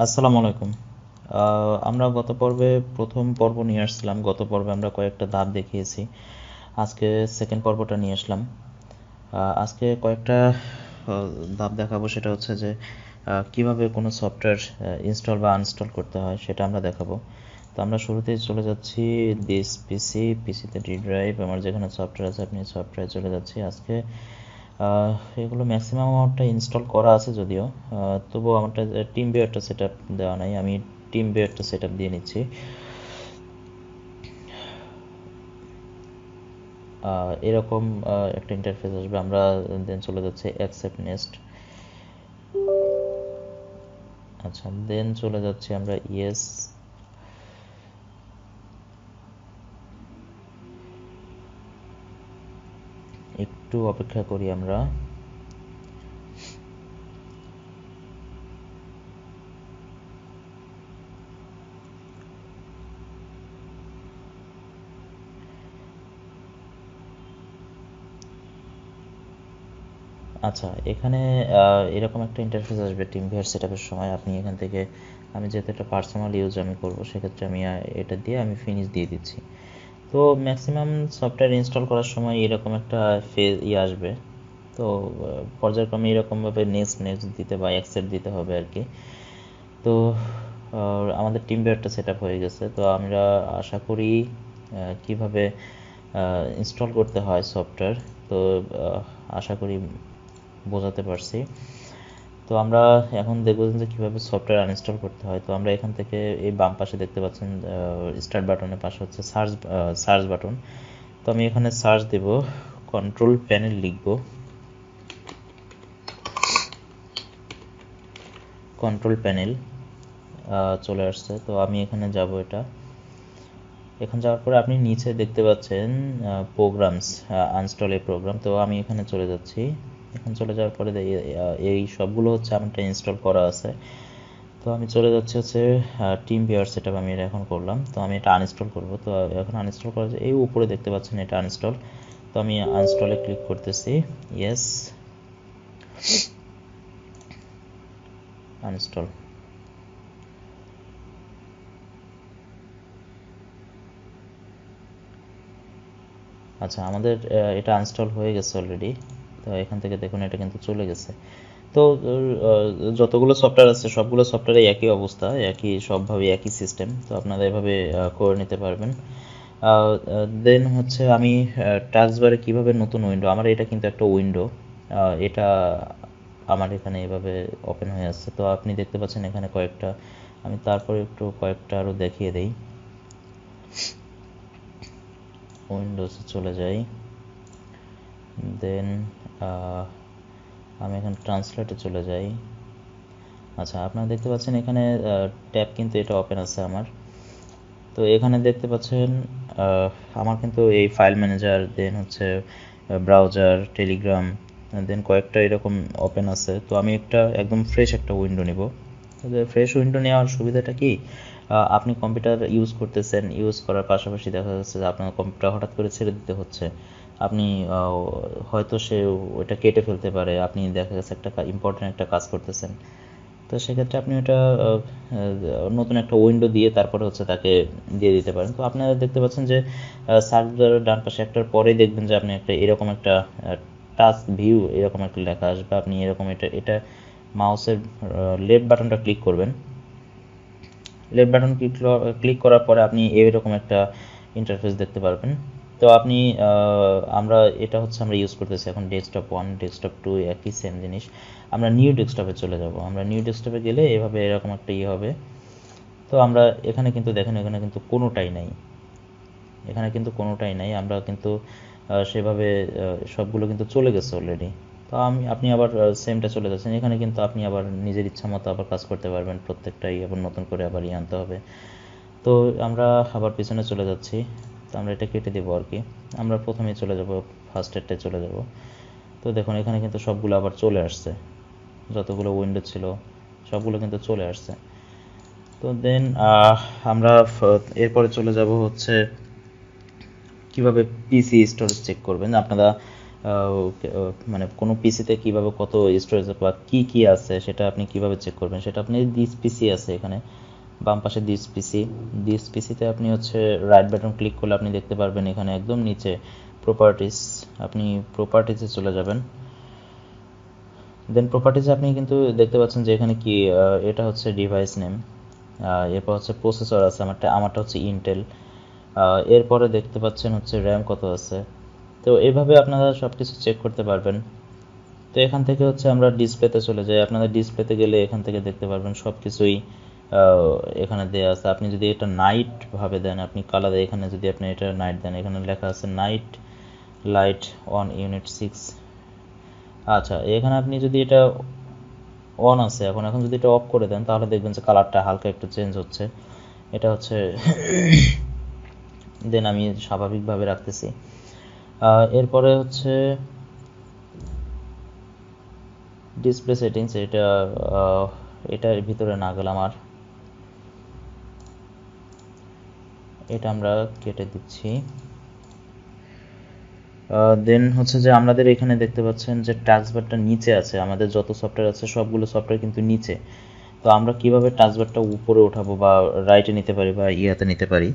আসসালামু আলাইকুম। আমরা গত পর্বে প্রথম পর্ব নিয়ে আসছিলাম। গত পর্বে আমরা কয়েকটা ধাপ দেখিয়েছি। আজকে সেকেন্ড পর্বটা নিয়ে আসলাম। আজকে কয়েকটা ধাপ দেখাবো, সেটা হচ্ছে যে কিভাবে কোনো সফটওয়্যার ইনস্টল বা আনইনস্টল করতে হয় সেটা আমরা দেখাবো। তো আমরা শুরুতেই চলে যাচ্ছি দিস পিসিতে ডি ড্রাইভ, আমার যেখানে সফটওয়্যার আছে আপনি সফটওয়্যারে চলে যাচ্ছি। আজকে এগুলো ম্যাক্সিমাম আমারটা ইনস্টল করা আছে যদিও, তবুও আমারটা টিম ভিউয়ারটা সেট আপ দেওয়া নাই, আমি টিম ভিউয়ারটা সেট আপ দিয়ে নিচ্ছি। এরকম একটা ইন্টারফেস আসবে। আমরা দেন চলে যাচ্ছে অ্যাকসেপ্ট নেক্সট। আচ্ছা, দেন চলে যাচ্ছি আমরা ইয়েস। একটু অপেক্ষা করি আমরা। আচ্ছা, এখানে এরকম একটা ইন্টারফেস আসবে টিম ভিউয়ার সেট আপের সময়। আপনি এখান থেকে, আমি যেহেতু একটা পার্সোনাল ইউজ আমি করব, সেক্ষেত্রে আমি এটা দিয়ে আমি ফিনিশ দিয়ে দিচ্ছি। তো ম্যাক্সিমাম সফটওয়্যার ইনস্টল করার সময় এরকম একটা ফেজ আসবে। তো পর্যায়ক্রমে এরকমভাবে নেক্সট নেক্সট দিতে বা অ্যাকসেপ্ট দিতে হবে আর কি। তো আমাদের টিম ভিউয়ারটা সেট আপ হয়ে গেছে। তো আমরা আশা করি কিভাবে ইনস্টল করতে হয় সফটওয়্যার, তো আশা করি বোঝাতে পারছি। তো আমরা এখন দেখব যে কীভাবে সফটওয়্যার আনইনস্টল করতে হয়। তো আমরা এখান থেকে এই বাম পাশে দেখতে পাচ্ছেন স্টার্ট বাটনের পাশে হচ্ছে সার্চ বাটন। তো আমি এখানে সার্চ দেব, কন্ট্রোল প্যানেল লিখব, কন্ট্রোল প্যানেল চলে আসছে। তো আমি এখানে যাব, এখানে যাওয়ার পরে আপনি নিচে দেখতে পাচ্ছেন প্রোগ্রামস, আনস্টল এ প্রোগ্রাম। তো আমি এখানে চলে যাচ্ছি। এখানে চলে যাওয়ার পরে এই সবগুলো হচ্ছে আমারটা ইনস্টল করা আছে। তো আমি চলে যাচ্ছি হচ্ছে টিম ভিউয়ার সেট আপ, আমি এটা এখন করলাম। তো আমি এটা আনইনস্টল করব। তো এখন আনইনস্টল করা যায়, এই উপরে দেখতে পাচ্ছেন এটা আনইনস্টল। তো আমি আনইনস্টলে ক্লিক করতেছি, ইয়েস, আনইনস্টল। আচ্ছা, আমাদের এটা আনইনস্টল হয়ে গেছে অলরেডি। তো এখান থেকে দেখুন এটা কিন্তু চলে গেছে। তো যতগুলো সফটওয়্যার আছে সবগুলো সফটওয়্যারে একই অবস্থা, সবভাবে একই সিস্টেম। তো আপনারা এভাবে করে নিতে পারবেন। দেন হচ্ছে আমি টাস্কবারে কিভাবে নতুন উইন্ডো, আমার এটা কিন্তু একটা উইন্ডো, এটা আমার এখানে এভাবে ওপেন হয়ে আসছে। তো আপনি দেখতে পাচ্ছেন এখানে কয়েকটা, আমি তারপরে একটু কয়েকটা আরও দেখিয়ে দেই। উইন্ডোজে চলে যাই, দেন আমি এখন ট্রান্সলেটে চলে যাই। আচ্ছা, আপনারা দেখতে পাচ্ছেন এখানে ট্যাব কিন্তু এটা ওপেন আছে আমার। তো এখানে দেখতে পাচ্ছেন আমার কিন্তু এই ফাইল ম্যানেজার, দেন হচ্ছে ব্রাউজার, টেলিগ্রাম, দেন কয়েকটা এরকম ওপেন আছে। তো আমি একদম ফ্রেশ একটা উইন্ডো নিব। ফ্রেশ উইন্ডো নেওয়ার সুবিধাটা কি, আপনি কম্পিউটার ইউজ করতেছেন, ইউজ করার পাশাপাশি দেখা যাচ্ছে যে আপনার কম্পিউটার হঠাৎ করে ছেড়ে দিতে হচ্ছে। আপনি হয়তো সে ওইটা কেটে ফেলতে পারে, আপনি দেখা গেছে একটা ইম্পর্টেন্ট একটা কাজ করতেছেন। তো সেক্ষেত্রে আপনি ওটা নতুন একটা উইন্ডো দিয়ে তারপরে হচ্ছে তাকে দিয়ে দিতে পারেন। তো আপনারা দেখতে পাচ্ছেন যে সার্চ বারের ডান পাশে একটার পরেই দেখবেন যে আপনি এরকম একটা টাস্ক ভিউ এরকম একটা লেখা আসবে। আপনি এরকম এটা মাউসের লেফট বাটনটা ক্লিক করবেন। লেফট বাটন ক্লিক করার পরে আপনি এরকম একটা ইন্টারফেস দেখতে পারবেন। তো আপনি আমরা ইউজ করতেছি এখন ডেস্কটপ 1, ডেস্কটপ 2 একই সেম জিনিস। আমরা নিউ ডেস্কটপে চলে যাব। আমরা নিউ ডেস্কটপে গেলে এভাবে এরকম একটা হবে। তো আমরা এখানে কিন্তু দেখেন, এখানে কিন্তু কোনোটাই নাই, এখানে কিন্তু কোনোটাই নাই। আমরা কিন্তু সেভাবে সবগুলো কিন্তু চলে গেছে অলরেডি। তো আপনি আবার সেমটা চলে যাচ্ছেন, এখানে কিন্তু আপনি আবার নিজের ইচ্ছা মতো আবার কাজ করতে পারবেন, প্রত্যেকটাই আবার নতুন করে আবার আনতে হবে। তো আমরা আবার পিছনে চলে যাচ্ছি। তো আমরা এটা কেটে দেবো আর কি। আমরা প্রথমেই চলে যাব, ফার্স্ট এডটায় চলে যাব। তো দেখুন এখানে কিন্তু সবগুলো আবার চলে আসছে, যতগুলো উইন্ডো ছিল সবগুলো কিন্তু চলে আসছে। তো দেন আমরা এরপরে চলে যাব হচ্ছে কিভাবে পিসি স্টোরেজ চেক করবেন। আপনারা মানে কোনো পিসিতে কিভাবে কত স্টোরেজ বা কি আছে সেটা আপনি কিভাবে চেক করবেন সেটা আপনি দিস পিসি আছে এখানে বাম পাশে দিস পিসিতে আপনি হচ্ছে রাইট বাটন ক্লিক করলে আপনি দেখতে পারবেন এখানে একদম নিচে প্রপার্টিস, আপনি প্রপার্টিসে চলে যাবেন। দেন প্রপার্টিসে আপনি কিন্তু দেখতে পাচ্ছেন যে এখানে কি এটা হচ্ছে ডিভাইস নেম, এরপর হচ্ছে প্রসেসর আছে, আমারটা হচ্ছে ইন্টেল, এরপরে দেখতে পাচ্ছেন হচ্ছে র্যাম কত আছে। তো এইভাবে আপনারা সব কিছু চেক করতে পারবেন। তো এখান থেকে হচ্ছে আমরা ডিসপ্লেতে চলে যাই। আপনাদের ডিসপ্লেতে গেলে এখান থেকে দেখতে পারবেন সব কিছুই এখানে দেওয়া আছে। আপনি যদি এটা নাইট ভাবে দেন, আপনি কালার এখানে যদি আপনি এটা নাইট দেন, এখানে লেখা আছে নাইট লাইট অন ইউনিট 6। আচ্ছা, এখানে আপনি যদি এটা অন আছে, এখন যদি এটা অফ করে দেন তাহলে দেখবেন যে কালারটা হালকা একটু চেঞ্জ হচ্ছে। এটা হচ্ছে দেন আমি স্বাভাবিকভাবে রাখতেছি। এরপরে হচ্ছে ডিসপ্লে সেটিংস, এটার ভিতরে না গেলাম আর, এটা আমরা কেটে দিচ্ছি। দেন হচ্ছে যে আমাদের এখানে দেখতে পাচ্ছেন যে টাস্কবারটা নিচে আছে, আমাদের যত সফটওয়্যার আছে সবগুলো সফটওয়্যার কিন্তু নিচে। তো আমরা কিভাবে টাস্কবারটা উপরে ওঠাবো বা রাইটে নিতে পারি বা ইয়াতে নিতে পারি,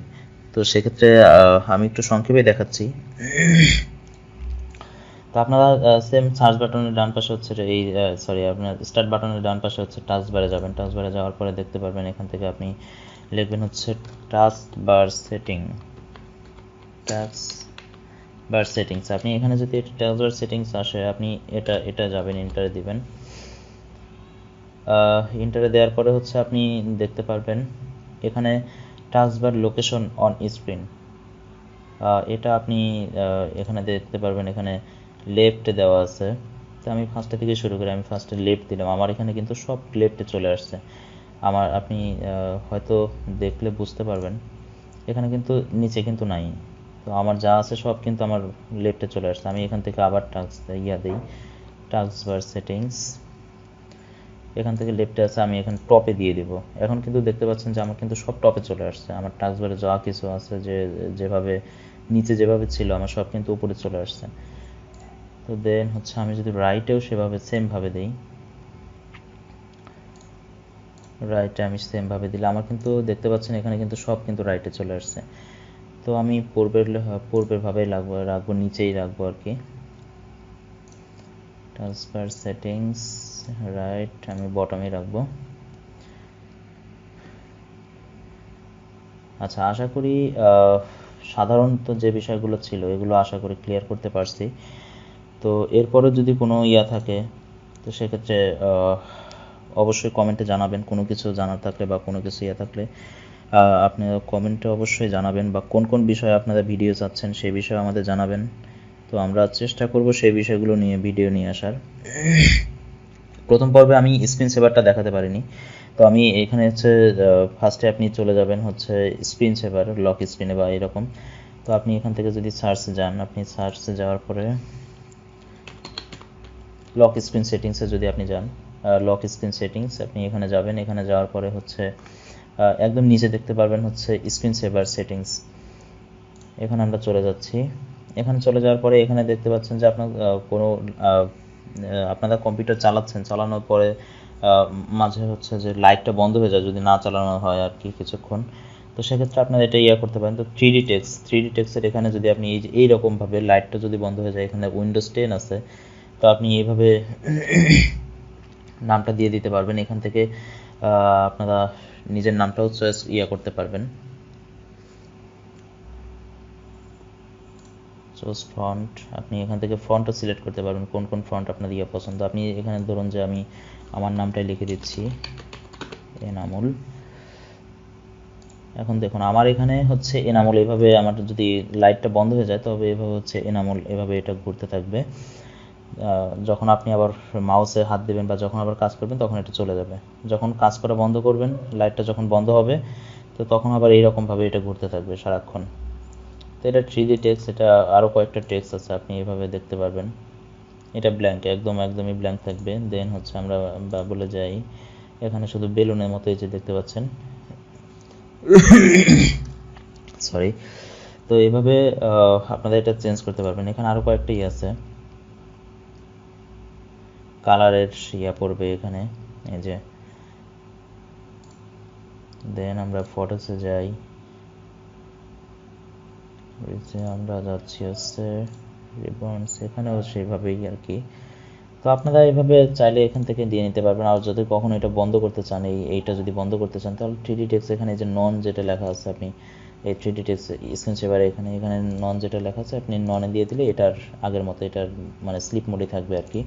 তো সেক্ষেত্রে আমি একটু সংক্ষেপে দেখাচ্ছি। তো আপনারা সেম সার্চ বাটনের ডান পাশে হচ্ছে এই সরি আপনার স্টার্ট বাটনের ডান পাশে হচ্ছে টাস্কবারে যাবেন। টাস্কবারে যাওয়ার পরে দেখতে পারবেন এখান থেকে আপনি লিখবেন হচ্ছে টাস্কবার সেটিংস। আপনি এখানে যদি টাস্কবার সেটিংস আসে, আপনি এটা যাবেন, এন্টারে দিবেন। এন্টারে দেওয়ার পরে হচ্ছে আপনি দেখতে পারবেন এখানে টাস্কবার লোকেশন অন স্ক্রিন, এটা আপনি এখানে দেখতে পারবেন এখানে লেফটে দেওয়া আছে। তো আমি ফার্স্টে থেকে শুরু করি, আমি ফার্স্টে লেফট দিলাম, আমার এখানে কিন্তু সব লেফটে চলে আসছে। আপনি হয়তো দেখলে বুঝতে পারবেন এখানে কিন্তু নিচে কিন্তু নাই। তো আমার যা আছে সব কিন্তু আমার লেফটে চলে আসছে। আমি এখান থেকে আবার টাস্কবার সেটিংস, এখান থেকে লেফটে আছে, আমি এখানে টপে দিয়ে দিব। এখন কিন্তু দেখতে পাচ্ছেন যে আমার কিন্তু সব টপে চলে আসছে। আমার টাস্কবারে যা কিছু আছে যেভাবে নিচে যেভাবে ছিল আমার সব কিন্তু উপরে চলে আসছে। তো দেন হচ্ছে আমি যদি রাইটেও সেভাবে সেমভাবে দিই, রাইটে আমি সেমভাবে দিলে আমার কিন্তু দেখতে পাচ্ছেন এখানে কিন্তু সব কিন্তু রাইটে চলে আসছে। তো আমি পূর্বের ভাবেই রাখবো নিচেই রাখবো আর কি। ট্রান্সফার সেটিংস রাইট আমি বটমে রাখবো। আচ্ছা, আশা করি সাধারণত যে বিষয়গুলো ছিল এগুলো আশা করি ক্লিয়ার করতে পারছি। তো এরপরে যদি কোনো থাকে তো সেক্ষেত্রে অবশ্যই কমেন্টে জানাবেন। কোনো কিছু জানার থাকলে বা কোনো কিছু থাকলে আপনারা কমেন্টে অবশ্যই জানাবেন, বা কোন কোন বিষয়ে আপনারা ভিডিও চাচ্ছেন সেই বিষয়ে আমাদের জানাবেন। তো আমরা চেষ্টা করব সেই বিষয়গুলো নিয়ে ভিডিও নিয়ে আসার। প্রথম পর্বে আমি স্ক্রিন সেভারটা দেখাতে পারিনি। তো আমি এখানে হচ্ছে ফার্স্টে আপনি চলে যাবেন হচ্ছে স্ক্রিন সেভার, লক স্ক্রিনে বা এরকম। তো আপনি এখান থেকে যদি সার্চে যান, আপনি সার্চে যাওয়ার পরে লক স্ক্রিন সেটিংসে যদি আপনি যান, লক স্ক্রিন সেটিংস আপনি এখানে যাবেন। এখানে যাওয়ার পরে হচ্ছে একদম নিচে দেখতে পারবেন হচ্ছে স্ক্রিন সেভার সেটিংস, এখানে আমরা চলে যাচ্ছি। এখানে চলে যাওয়ার পরে এখানে দেখতে পাচ্ছেন যে আপনার কোনো আপনারা কম্পিউটার চালানোর পরে মাঝে হচ্ছে যে লাইটটা বন্ধ হয়ে যায় যদি না চালানো হয় আর কি কিছুক্ষণ। তো সেক্ষেত্রে আপনারা এটা করতে পারেন। তো 3D টেক্সটের এখানে যদি আপনি এইরকমভাবে লাইটটা যদি বন্ধ হয়ে যায়, এখানে উইন্ডোজ 10 আছে, তো আপনি এইভাবে নামটা দিয়ে দিতে পারবেন। এখান থেকে আপনারা নিজের নামটাও চয়েস করতে পারবেন। চুজ ফন্ট, আপনি এখান থেকে ফন্টও সিলেক্ট করতে পারবেন কোন কোন ফন্ট আপনার পছন্দ। আপনি এখানে ধরুন যে আমি আমার নামটাই লিখে দিচ্ছি এনামুল। এখন দেখুন আমার এখানে হচ্ছে এনামুল, এভাবে আমার যদি লাইটটা বন্ধ হয়ে যায় তবে এভাবে হচ্ছে এনামুল, এভাবে এটা ঘুরতে থাকবে। যখন আপনি আবার মাউসে হাত দেবেন বা যখন আবার কাজ করবেন তখন এটা চলে যাবে। যখন কাজ করা বন্ধ করবেন, লাইটটা যখন বন্ধ হবে, তো তখন আবার এইরকমভাবে এটা ঘুরতে থাকবে সারাক্ষণ। তো এটা 3D টেক্সট, এটা আরও কয়েকটা টেক্সট আছে আপনি এভাবে দেখতে পারবেন। এটা ব্ল্যাঙ্ক, একদমই ব্ল্যাঙ্ক থাকবে। দেন হচ্ছে আমরা বলে যাই, এখানে শুধু বেলুনের মতো এই যে দেখতে পাচ্ছেন, সরি। তো এইভাবে আপনারা এটা চেঞ্জ করতে পারবেন। এখানে আরও কয়েকটা আছে, কালারের ইয়া পড়বে এখানে, এই যে। দেন আমরা ফটোসে যাই, আমরা যাচ্ছি হচ্ছে রিবনস, এখানেও সেভাবেই আর কি। তো আপনারা এইভাবে চাইলে এখান থেকে দিয়ে নিতে পারবেন। আর যদি কখনো এটা বন্ধ করতে চান, এইটা যদি বন্ধ করতে চান, তাহলে 3D টেক্সট এখানে যে নন যেটা লেখা আছে, আপনি এই 3D টেক্সট স্ক্রিন সেভারে এখানে নন যেটা লেখা আছে আপনি ননে দিয়ে দিলে এটার আগের মতো এটার মানে স্লিপ মোডে থাকবে আর কি।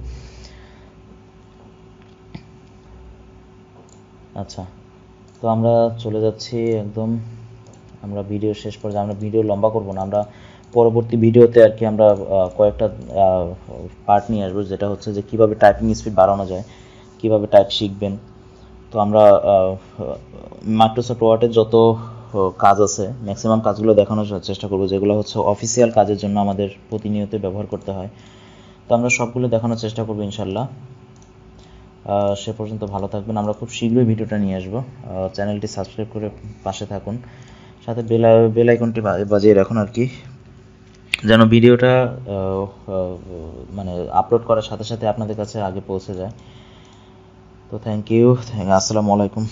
আচ্ছা, তো আমরা চলে যাচ্ছি একদম, আমরা ভিডিও শেষ পর্যায়ে, আমরা ভিডিও লম্বা করব না, আমরা পরবর্তী ভিডিওতে আর কি আমরা কয়েকটা পার্ট নিয়ে আসবো, যেটা হচ্ছে যে কীভাবে টাইপিং স্পিড বাড়ানো যায়, কীভাবে টাইপ শিখবেন। তো আমরা মাইক্রোসফট ওয়ার্ডের যত কাজ আছে ম্যাক্সিমাম কাজগুলো দেখানোর চেষ্টা করবো, যেগুলো হচ্ছে অফিসিয়াল কাজের জন্য আমাদের প্রতিনিয়ত ব্যবহার করতে হয়। তো আমরা সবগুলো দেখানোর চেষ্টা করবো ইনশাল্লাহ। সে পর্যন্ত ভালো থাকবেন। আমরা খুব শীঘ্রই ভিডিওটা নিয়ে আসবো। চ্যানেলটি সাবস্ক্রাইব করে পাশে থাকুন, সাথে বেল আইকনটি বাজিয়ে রাখুন আর কি, যেন ভিডিওটা মানে আপলোড করার সাথে সাথে আপনাদের কাছে আগে পৌঁছে যায়। তো থ্যাংক ইউ, আসসালামু আলাইকুম।